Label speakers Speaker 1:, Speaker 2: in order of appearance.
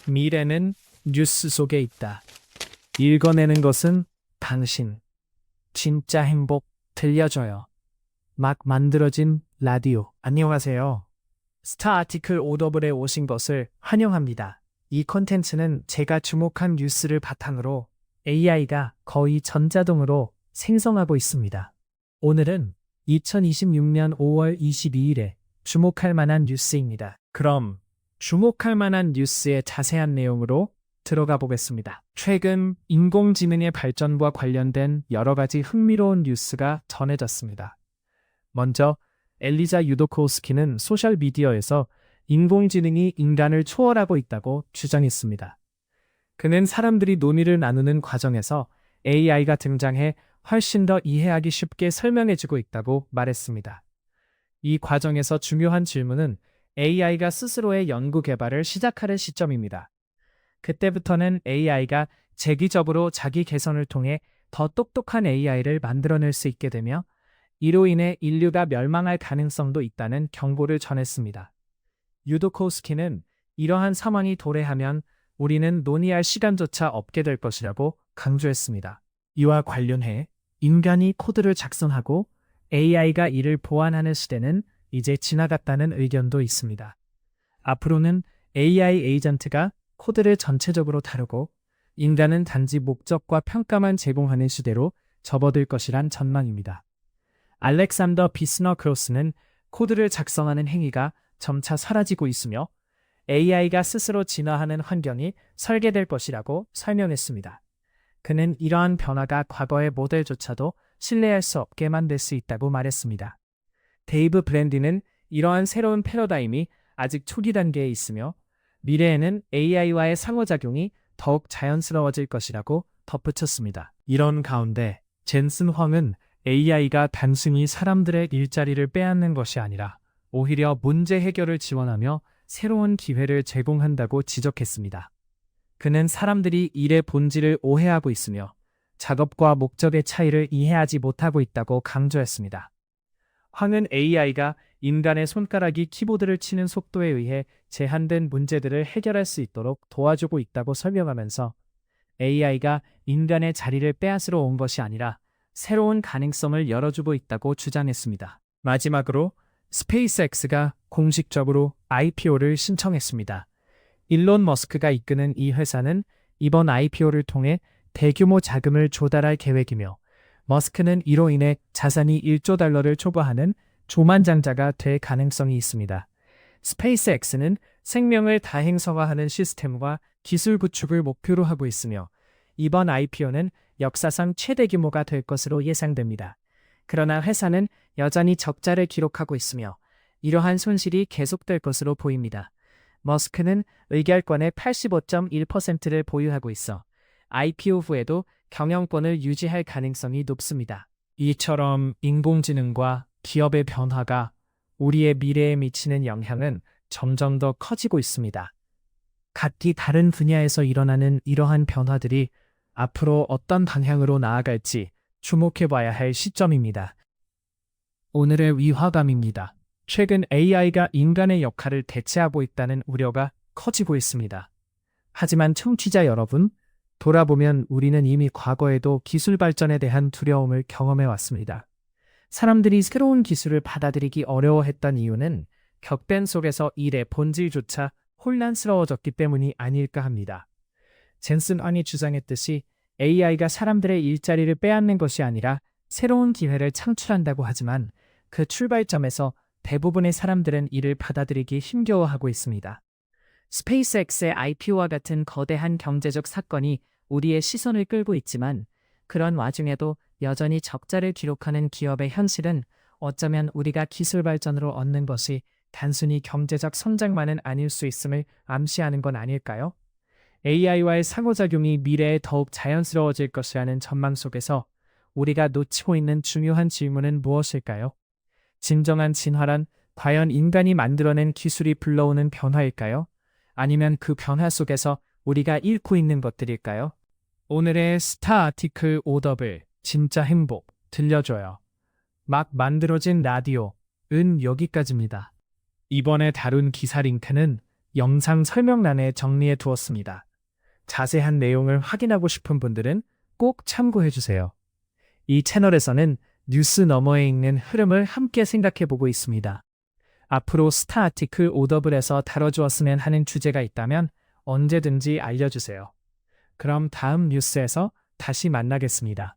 Speaker 1: 미래는 뉴스 속에 있다. 읽어내는 것은 당신. 진짜 행복 들려줘요. 막 만들어진 라디오. 안녕하세요. 스타 아티클 오더블에 오신 것을 환영합니다. 이 콘텐츠는 제가 주목한 뉴스를 바탕으로 AI가 거의 전자동으로 생성하고 있습니다. 오늘은 2026년 5월 22일에 주목할 만한 뉴스입니다. 그럼 주목할 만한 뉴스의 자세한 내용으로 들어가 보겠습니다. 최근 인공지능의 발전과 관련된 여러 가지 흥미로운 뉴스가 전해졌습니다. 먼저 엘리자 유도코스키는 소셜미디어에서 인공지능이 인간을 초월하고 있다고 주장했습니다. 그는 사람들이 논의를 나누는 과정에서 AI가 등장해 훨씬 더 이해하기 쉽게 설명해주고 있다고 말했습니다. 이 과정에서 중요한 질문은 AI가 스스로의 연구 개발을 시작하는 시점입니다. 그때부터는 AI가 재기적으로 자기 개선을 통해 더 똑똑한 AI를 만들어낼 수 있게 되며 이로 인해 인류가 멸망할 가능성도 있다는 경고를 전했습니다. 유도코스키는 이러한 상황이 도래하면 우리는 논의할 시간조차 없게 될 것이라고 강조했습니다. 이와 관련해 인간이 코드를 작성하고 AI가 이를 보완하는 시대는 이제 지나갔다는 의견도 있습니다. 앞으로는 AI 에이전트가 코드를 전체적으로 다루고 인간은 단지 목적과 평가만 제공하는 시대로 접어들 것이란 전망입니다. 알렉산더 비스너크로스는 코드를 작성하는 행위가 점차 사라지고 있으며 AI가 스스로 진화하는 환경이 설계될 것이라고 설명했습니다. 그는 이러한 변화가 과거의 모델조차도 신뢰할 수 없게 만들 수 있다고 말했습니다. 데이브 브랜디는 이러한 새로운 패러다임이 아직 초기 단계에 있으며 미래에는 AI와의 상호작용이 더욱 자연스러워질 것이라고 덧붙였습니다. 이런 가운데 젠슨 황은 AI가 단순히 사람들의 일자리를 빼앗는 것이 아니라 오히려 문제 해결을 지원하며 새로운 기회를 제공한다고 지적했습니다. 그는 사람들이 일의 본질을 오해하고 있으며 작업과 목적의 차이를 이해하지 못하고 있다고 강조했습니다. 황은 AI가 인간의 손가락이 키보드를 치는 속도에 의해 제한된 문제들을 해결할 수 있도록 도와주고 있다고 설명하면서 AI가 인간의 자리를 빼앗으러 온 것이 아니라 새로운 가능성을 열어주고 있다고 주장했습니다. 마지막으로 스페이스X가 공식적으로 IPO를 신청했습니다. 일론 머스크가 이끄는 이 회사는 이번 IPO를 통해 대규모 자금을 조달할 계획이며 머스크는 이로 인해 자산이 1조 달러를 초과하는 조만장자가 될 가능성이 있습니다. 스페이스X는 생명을 다행성화하는 시스템과 기술 구축을 목표로 하고 있으며 이번 IPO는 역사상 최대 규모가 될 것으로 예상됩니다. 그러나 회사는 여전히 적자를 기록하고 있으며 이러한 손실이 계속될 것으로 보입니다. 머스크는 의결권의 85.1%를 보유하고 있어 IPO 후에도 경영권을 유지할 가능성이 높습니다. 이처럼 인공지능과 기업의 변화가 우리의 미래에 미치는 영향은 점점 더 커지고 있습니다. 각기 다른 분야에서 일어나는 이러한 변화들이 앞으로 어떤 방향으로 나아갈지 주목해봐야 할 시점입니다. 오늘의 위화감입니다. 최근 AI가 인간의 역할을 대체하고 있다는 우려가 커지고 있습니다. 하지만 청취자 여러분, 돌아보면 우리는 이미 과거에도 기술 발전에 대한 두려움을 경험해 왔습니다. 사람들이 새로운 기술을 받아들이기 어려워했던 이유는 격변 속에서 일의 본질조차 혼란스러워졌기 때문이 아닐까 합니다. 젠슨 황이 주장했듯이 AI가 사람들의 일자리를 빼앗는 것이 아니라 새로운 기회를 창출한다고 하지만 그 출발점에서 대부분의 사람들은 이를 받아들이기 힘겨워하고 있습니다. 스페이스X의 IPO와 같은 거대한 경제적 사건이 우리의 시선을 끌고 있지만 그런 와중에도 여전히 적자를 기록하는 기업의 현실은 어쩌면 우리가 기술 발전으로 얻는 것이 단순히 경제적 성장만은 아닐 수 있음을 암시하는 건 아닐까요? AI와의 상호작용이 미래에 더욱 자연스러워질 것이라는 전망 속에서 우리가 놓치고 있는 중요한 질문은 무엇일까요? 진정한 진화란 과연 인간이 만들어낸 기술이 불러오는 변화일까요? 아니면 그 변화 속에서 우리가 잃고 있는 것들일까요? 오늘의 스타 아티클 오더블 진짜 행복 들려줘요. 막 만들어진 라디오는 여기까지입니다. 이번에 다룬 기사 링크는 영상 설명란에 정리해 두었습니다. 자세한 내용을 확인하고 싶은 분들은 꼭 참고해 주세요. 이 채널에서는 뉴스 너머에 있는 흐름을 함께 생각해 보고 있습니다. 앞으로 스타 아티클 오더블에서 다뤄주었으면 하는 주제가 있다면 언제든지 알려주세요. 그럼 다음 뉴스에서 다시 만나겠습니다.